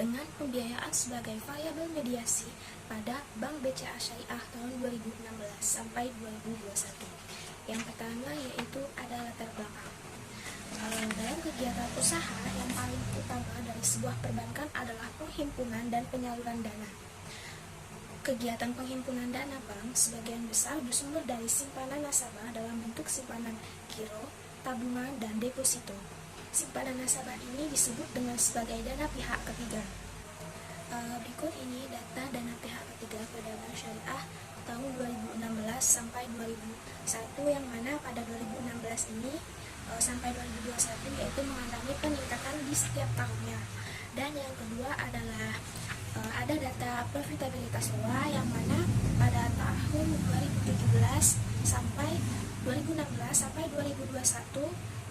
dengan pembiayaan sebagai variabel mediasi pada Bank BCA Syariah tahun 2016 sampai 2021. Yang pertama yaitu ada latar belakang. Dalam kegiatan usaha yang paling utama dari sebuah perbankan adalah penghimpunan dan penyaluran dana. Kegiatan penghimpunan dana bank sebagian besar bersumber dari simpanan nasabah dalam bentuk simpanan giro, tabungan, dan deposito. Simpanan nasabah ini disebut dengan sebagai dana pihak ketiga. Berikut ini data dana pihak ketiga pada Bank Syariah tahun 2016 sampai 2001, yang mana pada 2016 ini sampai 2021 yaitu mengalami peningkatan di setiap tahunnya. Dan yang kedua adalah ada data profitabilitas ROA, yang mana pada tahun 2017 sampai 2016 sampai 2021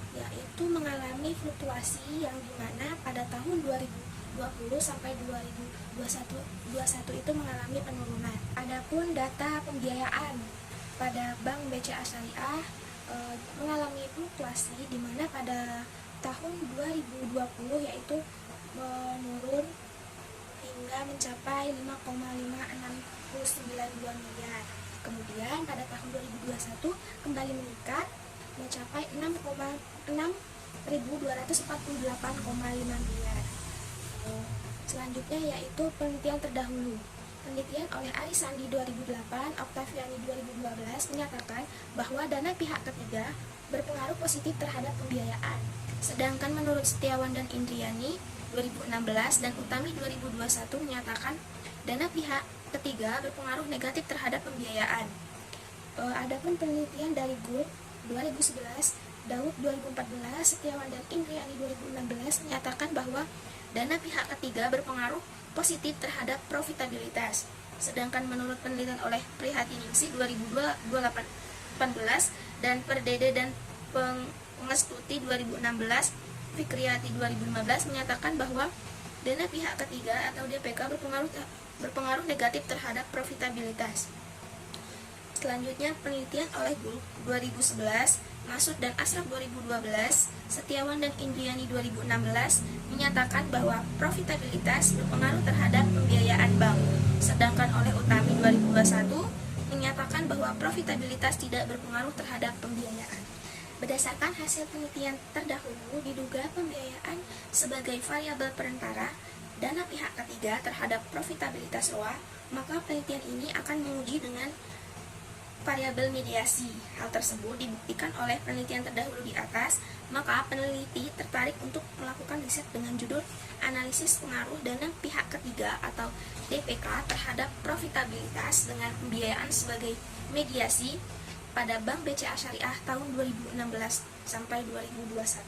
yaitu mengalami fluktuasi, yang dimana pada tahun 2020 sampai 2021 itu mengalami penurunan. Adapun data pembiayaan pada Bank BCA Syariah mengalami fluktuasi, di mana pada tahun 2020 yaitu menurun hingga mencapai 5,569 miliar. Kemudian pada tahun 2021 kembali meningkat mencapai 6.248,5 miliar. Selanjutnya yaitu penelitian terdahulu. Penelitian oleh Ari Sandi 2008, Oktaviani 2012 menyatakan bahwa dana pihak ketiga berpengaruh positif terhadap pembiayaan. Sedangkan menurut Setiawan dan Indriani 2016 dan Utami 2021 menyatakan dana pihak ketiga berpengaruh negatif terhadap pembiayaan. Adapun penelitian dari Good 2011, Daud 2014, Setiawan dan Indriani 2016 menyatakan bahwa dana pihak ketiga berpengaruh positif terhadap profitabilitas. Sedangkan menurut penelitian oleh Prihatiningsih 2018 dan Perdede dan Pengestuti 2016, Fikriati 2015 menyatakan bahwa dana pihak ketiga atau DPK berpengaruh negatif terhadap profitabilitas. Selanjutnya penelitian oleh Gulk 2011, Masud dan Asraf 2012, Setiawan dan Indriani 2016 menyatakan bahwa profitabilitas berpengaruh terhadap pembiayaan bank. Sedangkan oleh Utami 2021 menyatakan bahwa profitabilitas tidak berpengaruh terhadap pembiayaan. Berdasarkan hasil penelitian terdahulu, diduga pembiayaan sebagai variabel perantara dana pihak ketiga terhadap profitabilitas ROA, maka penelitian ini akan menguji dengan variabel mediasi. Hal tersebut dibuktikan oleh penelitian terdahulu di atas, maka peneliti tertarik untuk melakukan riset dengan judul Analisis Pengaruh Dana Pihak Ketiga atau DPK terhadap Profitabilitas dengan Pembiayaan sebagai Mediasi pada Bank BCA Syariah tahun 2016 sampai 2021.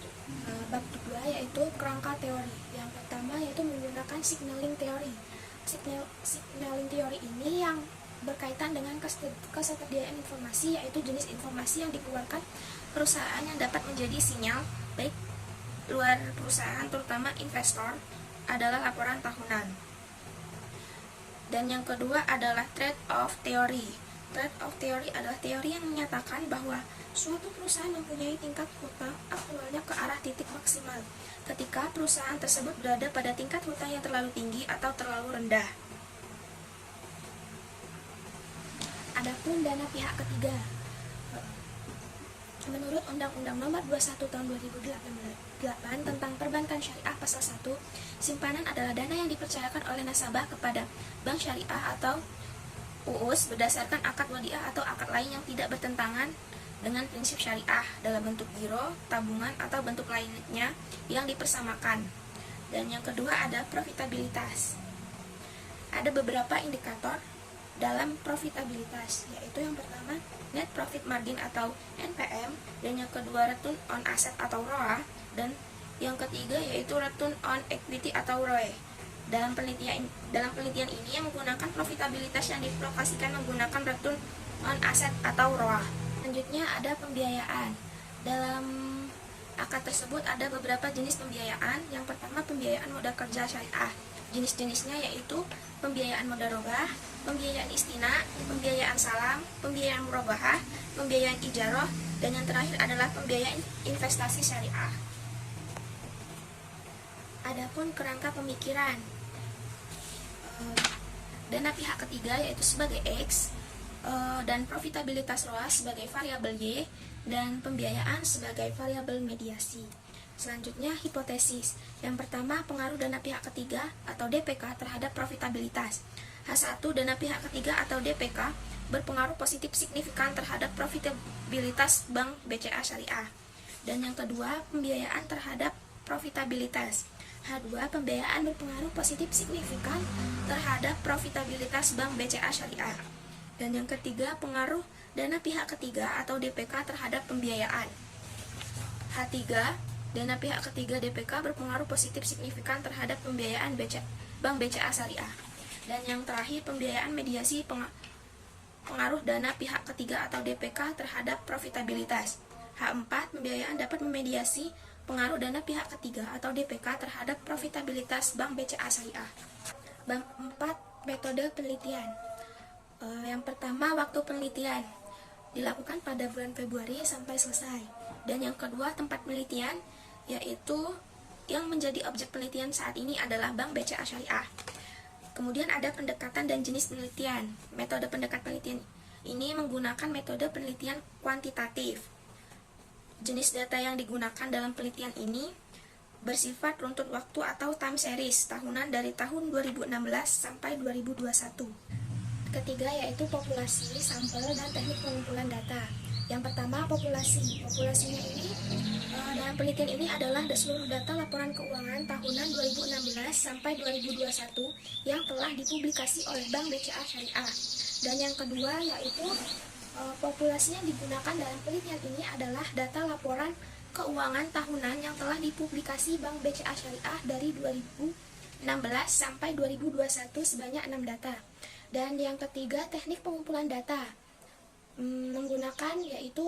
Bab kedua yaitu kerangka teori. Yang pertama yaitu menggunakan signaling teori. Signaling teori ini yang berkaitan dengan ketersediaan informasi, yaitu jenis informasi yang dikeluarkan perusahaan yang dapat menjadi sinyal baik luar perusahaan, terutama investor, adalah laporan tahunan. Dan yang kedua adalah trade-off theory. Trade-off theory adalah teori yang menyatakan bahwa suatu perusahaan mempunyai tingkat hutang aktualnya ke arah titik maksimal ketika perusahaan tersebut berada pada tingkat hutang yang terlalu tinggi atau terlalu rendah. Adapun dana pihak ketiga, menurut Undang-Undang Nomor 21 Tahun 2008 tentang Perbankan Syariah Pasal 1, simpanan adalah dana yang dipercayakan oleh nasabah kepada bank syariah atau UUS berdasarkan akad wadiah atau akad lain yang tidak bertentangan dengan prinsip syariah dalam bentuk giro, tabungan, atau bentuk lainnya yang dipersamakan. Dan yang kedua ada profitabilitas. Ada beberapa indikator dalam profitabilitas, yaitu yang pertama net profit margin atau NPM, dan yang kedua return on asset atau ROA, dan yang ketiga yaitu return on equity atau ROE. Dalam penelitian ini yang menggunakan profitabilitas yang dialokasikan menggunakan return on asset atau ROA. Selanjutnya ada pembiayaan. Dalam akad tersebut ada beberapa jenis pembiayaan. Yang pertama pembiayaan modal kerja syariah. Jenis-jenisnya yaitu pembiayaan mudharabah, pembiayaan istina, pembiayaan salam, pembiayaan murabahah, pembiayaan ijarah, dan yang terakhir adalah pembiayaan investasi syariah. Adapun kerangka pemikiran. dana pihak ketiga yaitu sebagai X, dan profitabilitas ROAS sebagai variabel Y, dan pembiayaan sebagai variabel mediasi. Selanjutnya, hipotesis. Yang pertama, pengaruh dana pihak ketiga atau DPK terhadap profitabilitas. H1, dana pihak ketiga atau DPK berpengaruh positif signifikan terhadap profitabilitas Bank BCA Syariah. Dan yang kedua, pembiayaan terhadap profitabilitas. H2, pembiayaan berpengaruh positif signifikan terhadap profitabilitas Bank BCA Syariah. Dan yang ketiga, pengaruh dana pihak ketiga atau DPK terhadap pembiayaan. H3, dana pihak ketiga DPK berpengaruh positif signifikan terhadap pembiayaan Bank BCA Syariah. Dan yang terakhir, pembiayaan mediasi pengaruh dana pihak ketiga atau DPK terhadap profitabilitas. H4, pembiayaan dapat memediasi pengaruh dana pihak ketiga atau DPK terhadap profitabilitas Bank BCA Syariah. 4. Metode penelitian. Yang pertama, waktu penelitian dilakukan pada bulan Februari sampai selesai. Dan yang kedua, tempat penelitian, yaitu yang menjadi objek penelitian saat ini adalah Bank BCA Syariah. Kemudian ada pendekatan dan jenis penelitian. Metode pendekatan penelitian ini menggunakan metode penelitian kuantitatif. Jenis data yang digunakan dalam penelitian ini bersifat runtut waktu atau time series tahunan dari tahun 2016 sampai 2021. Ketiga yaitu populasi, sampel, dan teknik pengumpulan data. Yang pertama, populasi. Populasinya ini dalam penelitian ini adalah seluruh data laporan keuangan tahunan 2016 sampai 2021 yang telah dipublikasi oleh Bank BCA Syariah. Dan yang kedua yaitu populasi yang digunakan dalam penelitian ini adalah data laporan keuangan tahunan yang telah dipublikasi Bank BCA Syariah dari 2016 sampai 2021 sebanyak 6 data. Dan yang ketiga, teknik pengumpulan data menggunakan yaitu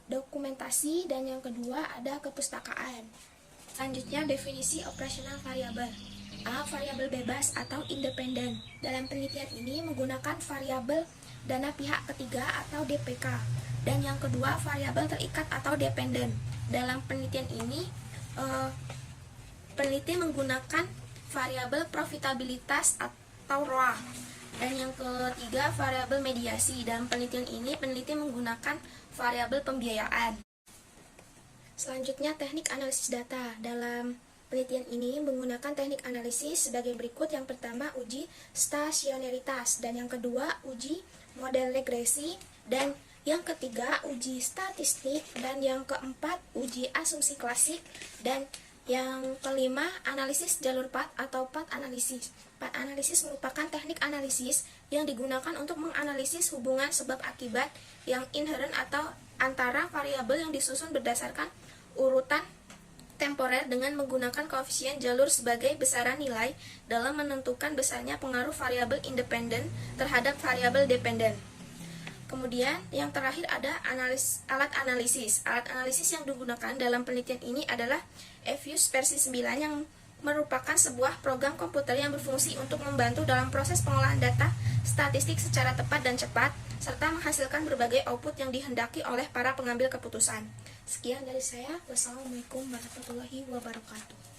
dokumentasi, dan yang kedua ada kepustakaan. Selanjutnya, definisi operasional variabel. A. Variabel bebas atau independen. Dalam penelitian ini menggunakan variabel dana pihak ketiga atau DPK. Dan yang kedua, variabel terikat atau dependen. Dalam penelitian ini, peneliti menggunakan variabel profitabilitas atau ROA. Dan yang ketiga, variabel mediasi. Dalam penelitian ini, peneliti menggunakan variabel pembiayaan. Selanjutnya, teknik analisis data. Dalam penelitian ini menggunakan teknik analisis sebagai berikut. Yang pertama, uji stasionaritas, dan yang kedua, uji model regresi, dan yang ketiga, uji statistik, dan yang keempat, uji asumsi klasik, dan yang kelima, analisis jalur path atau path analisis. Path analisis merupakan teknik analisis yang digunakan untuk menganalisis hubungan sebab akibat yang inheren atau antara variabel yang disusun berdasarkan urutan temporer dengan menggunakan koefisien jalur sebagai besaran nilai dalam menentukan besarnya pengaruh variabel independen terhadap variabel dependen. Kemudian yang terakhir ada alat analisis. Alat analisis yang digunakan dalam penelitian ini adalah EFUSE versi 9 yang merupakan sebuah program komputer yang berfungsi untuk membantu dalam proses pengolahan data statistik secara tepat dan cepat, serta menghasilkan berbagai output yang dihendaki oleh para pengambil keputusan. Sekian dari saya. Wassalamualaikum warahmatullahi wabarakatuh.